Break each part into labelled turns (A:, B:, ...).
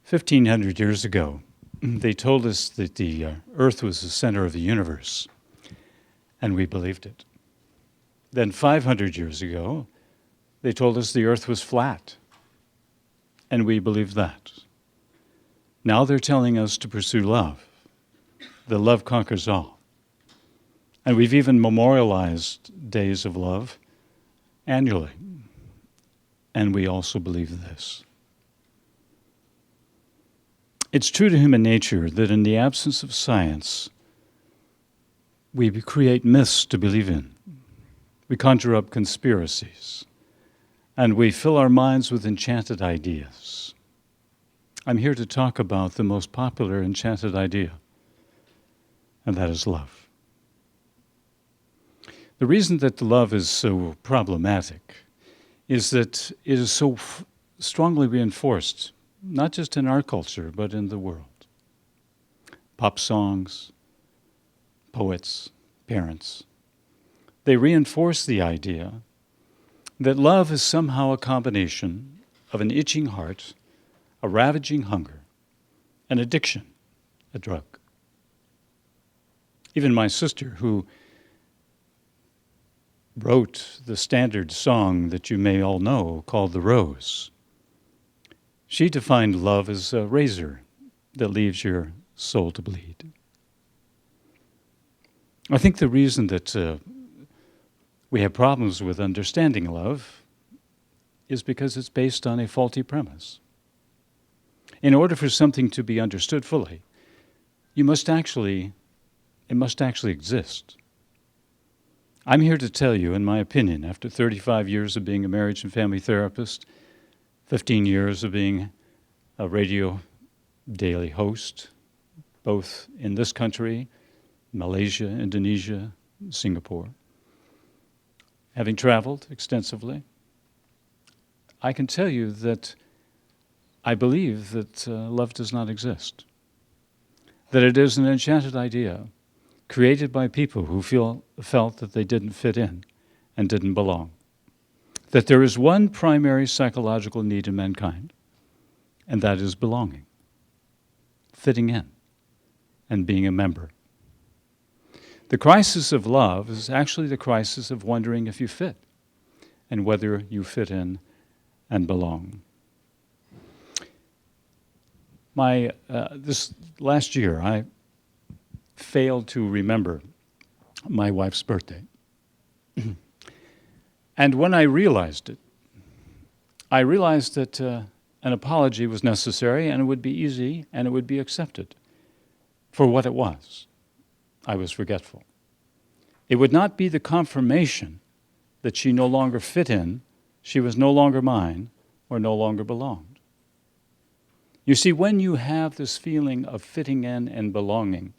A: 1,500 years ago, they told us that the Earth was the center of the universe, and we believed it. Then 500 years ago, they told us the Earth was flat, and we believed that. Now they're telling us to pursue love, that love conquers all. And we've even memorialized days of love annually, and we also believe this. It's true to human nature that in the absence of science, we create myths to believe in. We conjure up conspiracies, and we fill our minds with enchanted ideas. I'm here to talk about the most popular enchanted idea, and that is love. The reason that love is so problematic is that it is so strongly reinforced, not just in our culture, but in the world. Pop songs, poets, parents, they reinforce the idea that love is somehow a combination of an itching heart, a ravaging hunger, an addiction, a drug. Even my sister, who wrote the standard song that you may all know called The Rose, she defined love as a razor that leaves your soul to bleed. I think the reason that we have problems with understanding love is because it's based on a faulty premise. In order for something to be understood fully, it must actually exist. I'm here to tell you, in my opinion, after 35 years of being a marriage and family therapist, 15 years of being a radio daily host, both in this country, Malaysia, Indonesia, Singapore, having traveled extensively, I can tell you that I believe that love does not exist, that it is an enchanted idea created by people who felt that they didn't fit in and didn't belong. That there is one primary psychological need in mankind, and that is belonging, fitting in, and being a member. The crisis of love is actually the crisis of wondering if you fit, and whether you fit in and belong. This last year, I failed to remember my wife's birthday. And when I realized it, I realized that an apology was necessary, and it would be easy, and it would be accepted for what it was. I was forgetful. It would not be the confirmation that she no longer fit in, she was no longer mine, or no longer belonged. You see, when you have this feeling of fitting in and belonging,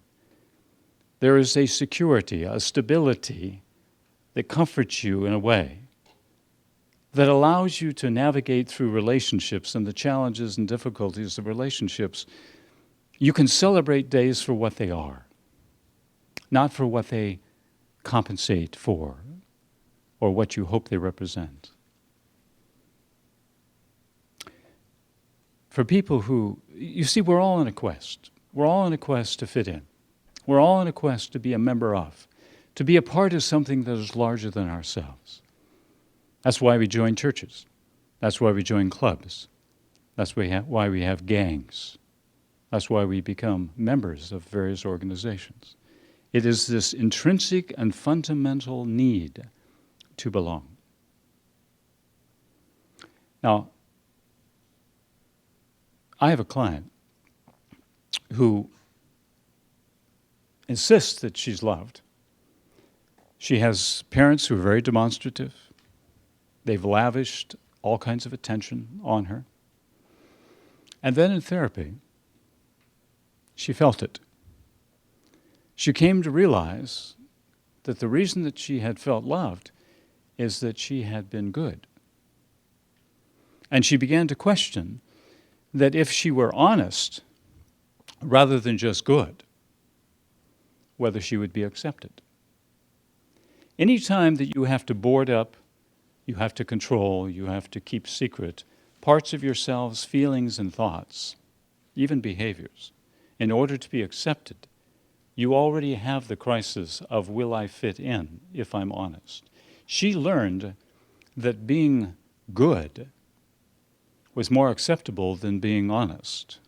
A: there is a security, a stability that comforts you in a way that allows you to navigate through relationships and the challenges and difficulties of relationships. You can celebrate days for what they are, not for what they compensate for or what you hope they represent. For people who, you see, we're all on a quest. We're all on a quest to fit in. We're all on a quest to be a member of, to be a part of something that is larger than ourselves. That's why we join churches. That's why we join clubs. That's why we have gangs. That's why we become members of various organizations. It is this intrinsic and fundamental need to belong. Now, I have a client who insists that she's loved. She has parents who are very demonstrative. They've lavished all kinds of attention on her. And then in therapy, she felt it. She came to realize that the reason that she had felt loved is that she had been good. And she began to question that if she were honest, rather than just good, whether she would be accepted. Any time that you have to board up, you have to control, you have to keep secret parts of yourselves, feelings, and thoughts, even behaviors, in order to be accepted, you already have the crisis of, will I fit in if I'm honest? She learned that being good was more acceptable than being honest.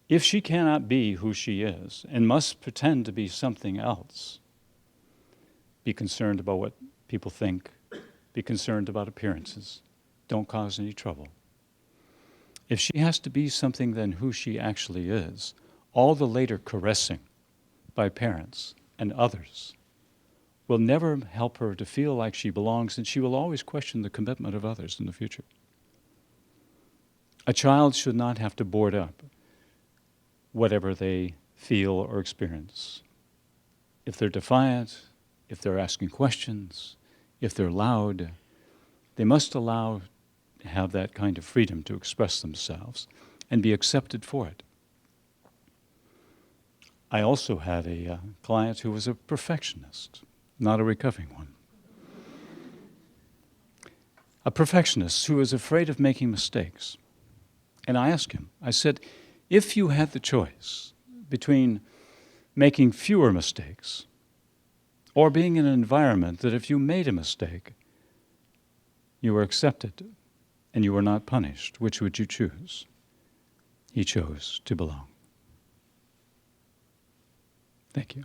A: If she cannot be who she is and must pretend to be something else, be concerned about what people think, be concerned about appearances, don't cause any trouble. If she has to be something than who she actually is, all the later caressing by parents and others will never help her to feel like she belongs, and she will always question the commitment of others in the future. A child should not have to board up whatever they feel or experience. If they're defiant, if they're asking questions, if they're loud, they must have that kind of freedom to express themselves and be accepted for it. I also had a client who was a perfectionist, not a recovering one. A perfectionist who was afraid of making mistakes. And I asked him, I said, if you had the choice between making fewer mistakes or being in an environment that if you made a mistake, you were accepted and you were not punished, which would you choose? He chose to belong. Thank you.